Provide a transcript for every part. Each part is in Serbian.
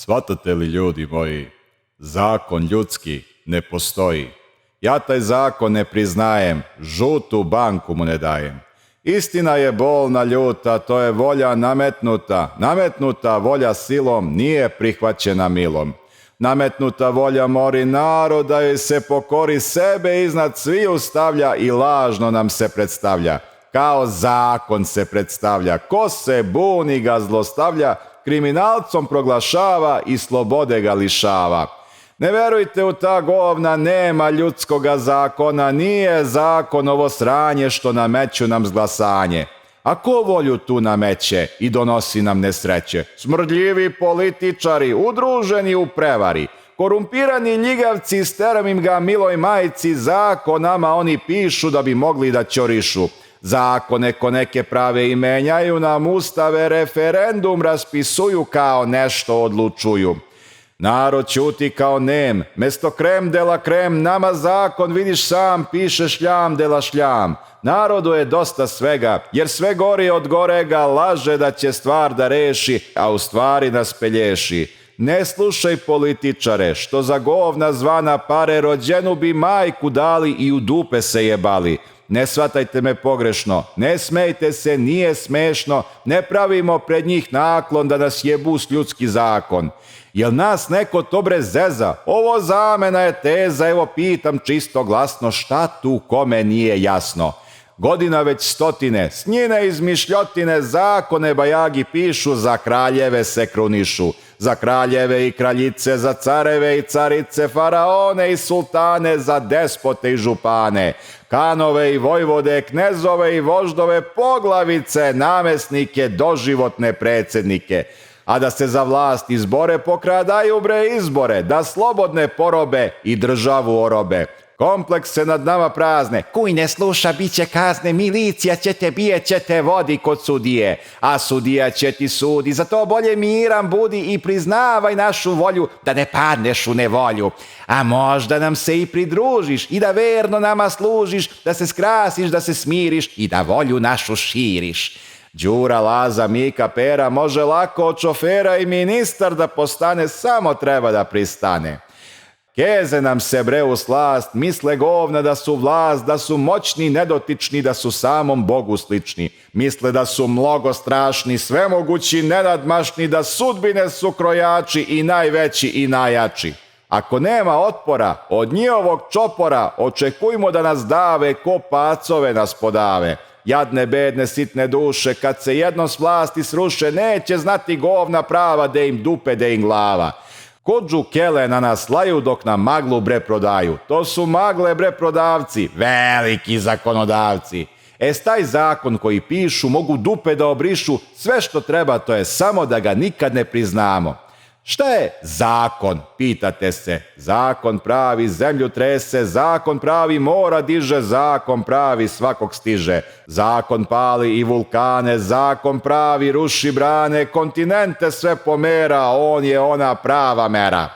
Shvatate li, ljudi moji, zakon ljudski ne postoji. Ja taj zakon ne priznajem, žutu banku mu ne dajem. Istina je bolna, ljuta, to je volja nametnuta. Nametnuta volja silom nije prihvaćena milom. Nametnuta volja mori naroda i se pokori, sebe iznad sviju stavlja i lažno nam se predstavlja. Kao zakon se predstavlja, ko se buni ga zlostavlja, kriminalcom proglašava i slobode ga lišava. Ne verujte u ta govna, nema ljudskoga zakona, nije zakon ovo sranje što nameću nam zglasanje. A ko volju tu nameće i donosi nam nesreće? Smrdljivi političari, udruženi u prevari, korumpirani ljigavci, steram im ga miloj majci, zakonama oni pišu da bi mogli da ćorišu. Zakone ko neke prave i menjaju nam ustave, referendum raspisuju kao nešto odlučuju. Narod ćuti kao nem, mesto krem de la krem, nama zakon vidiš sam piše šljam de la šljam. Narodu je dosta svega, jer sve gori od gorega, laže da će stvar da reši, a u stvari nas pelješi. Ne slušaj političare, što za govna zvana pare, rođenu bi majku dali i u dupe se jebali. Ne shvatajte me pogrešno, ne smejte se, nije smešno, ne pravimo pred njih naklon da nas jebu s ljudski zakon. Jel nas neko to bre zeza? Ovo zamena je teza, evo pitam čisto glasno, šta tu kome nije jasno? Godina već stotine, s njine izmišljotine, zakone bajagi pišu, za kraljeve se krunišu. Za kraljeve i kraljice, za careve i carice, faraone i sultane, za despote i župane, kanove i vojvode, knezove i voždove, poglavice, namesnike, doživotne predsjednike. A da se za vlast izbore, pokradaju bre izbore, da slobodne porobe i državu orobe. Komplekse nad nama prazne, kuj ne sluša, bit će kazne, milicija će te bije, će te vodi kod sudije, a sudija će ti sudi, zato bolje miran budi i priznavaj našu volju, da ne padneš u nevolju. A možda nam se i pridružiš i da verno nama služiš, da se skrasiš, da se smiriš i da volju našu širiš. Đura, Laza, Mika, Pera, može lako od šofera i ministar da postane, samo treba da pristane. Keze nam se bre u slast, misle govna da su vlast, da su moćni, nedotični, da su samom Bogu slični. Misle da su mnogo strašni, svemogući, nenadmašni, da sudbine su krojači i najveći i najjači. Ako nema otpora, od njihovog čopora, očekujmo da nas dave, ko pacove nas podave. Jadne, bedne, sitne duše, kad se jednom s vlasti sruše, neće znati govna prava, de im dupe, de im glava. Kođu kele na nas laju dok nam maglu bre prodaju. To su magle bre prodavci, veliki zakonodavci. Taj zakon koji pišu mogu dupe da obrišu, sve što treba to je samo da ga nikad ne priznamo. Šta je zakon, pitate se? Zakon pravi zemlju trese, zakon pravi mora diže, zakon pravi svakog stiže. Zakon pali i vulkane, zakon pravi ruši brane, kontinente sve pomera, on je ona prava mera.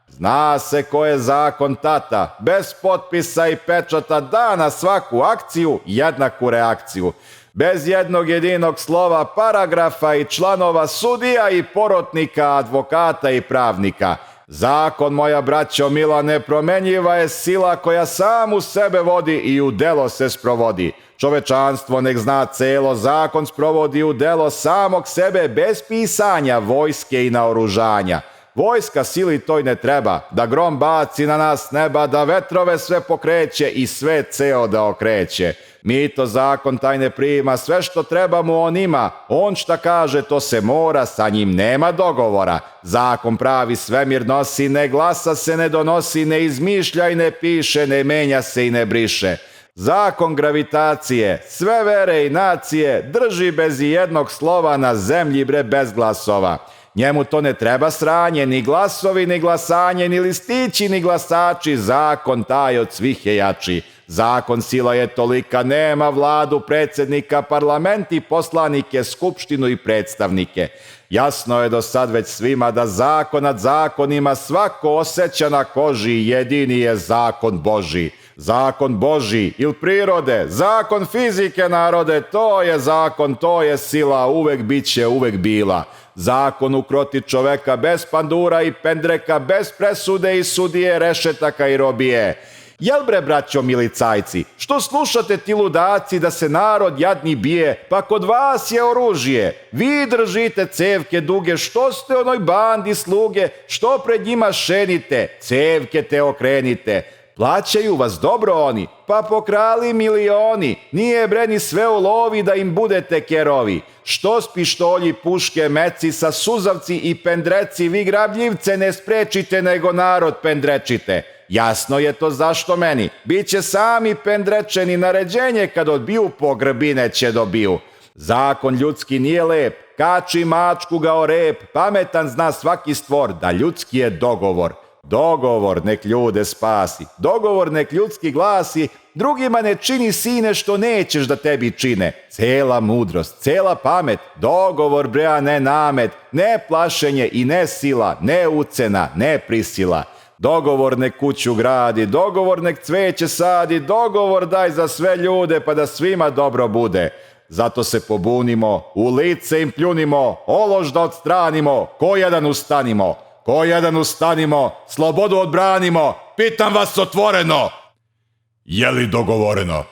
Zna se ko je zakon tata, bez potpisa i pečata da na svaku akciju jednaku reakciju. Bez jednog jedinog slova, paragrafa i članova, sudija i porotnika, advokata i pravnika. Zakon, moja braćo mila, nepromenjiva je sila koja sam u sebe vodi i u delo se sprovodi. Čovečanstvo nek zna celo, zakon sprovodi u delo samog sebe bez pisanja, vojske i naoružanja. Vojska sili toj ne treba, da grom baci na nas neba, da vetrove sve pokreće i sve ceo da okreće. Mito zakon taj ne prima, sve što treba mu on ima, on šta kaže to se mora, sa njim nema dogovora. Zakon pravi svemir nosi, ne glasa se, ne donosi, ne izmišlja i ne piše, ne menja se i ne briše. Zakon gravitacije, sve vere i nacije, drži bez jednog slova na zemlji bre bez glasova. Njemu to ne treba sranje, ni glasovi, ni glasanje, ni listići, ni glasači, zakon taj od svih je jači. Zakon sila je tolika, nema vladu, predsjednika, parlament i poslanike, skupštinu i predstavnike. Jasno je do sad već svima da zakon nad zakonima svako osjeća na koži, jedini je zakon Božji. Zakon Božji ili prirode, zakon fizike narode, to je zakon, to je sila, uvek biće, uvek bila. Zakon ukroti čoveka bez pandura i pendreka, bez presude i sudije, rešetaka i robije. Jel bre, braćo milicajci, što slušate ti ludaci da se narod jadni bije, pa kod vas je oružje. Vi držite cevke duge, što ste onoj bandi sluge, što pred njima šenite, cevke te okrenite. Plaćaju vas dobro oni, pa pokrali milioni, nije bre ni sve u lovi da im budete kerovi. Što s pištolji, puške, meci, sa suzavci i pendreci, vi grabljivce ne sprečite nego narod pendrečite. Jasno je to zašto meni, biće sami pendrečeni, naređenje kad odbiju pogrbine će dobiju. Zakon ljudski nije lep, kači mačku ga o rep, pametan zna svaki stvor da ljudski je dogovor. Dogovor nek ljude spasi, dogovor nek ljudski glasi, drugima ne čini sine što nećeš da tebi čine. Cela mudrost, cela pamet, dogovor bre, a ne namet, ne plašenje i ne sila, ne ucena, ne prisila. Dogovor nek kuću gradi, dogovor nek cveće sadi, dogovor daj za sve ljude pa da svima dobro bude. Zato se pobunimo, u lice im pljunimo, ološ da odstranimo, ko jedan ustanimo. Ko jedan ustanimo, slobodu odbranimo, pitam vas otvoreno. Je li dogovoreno?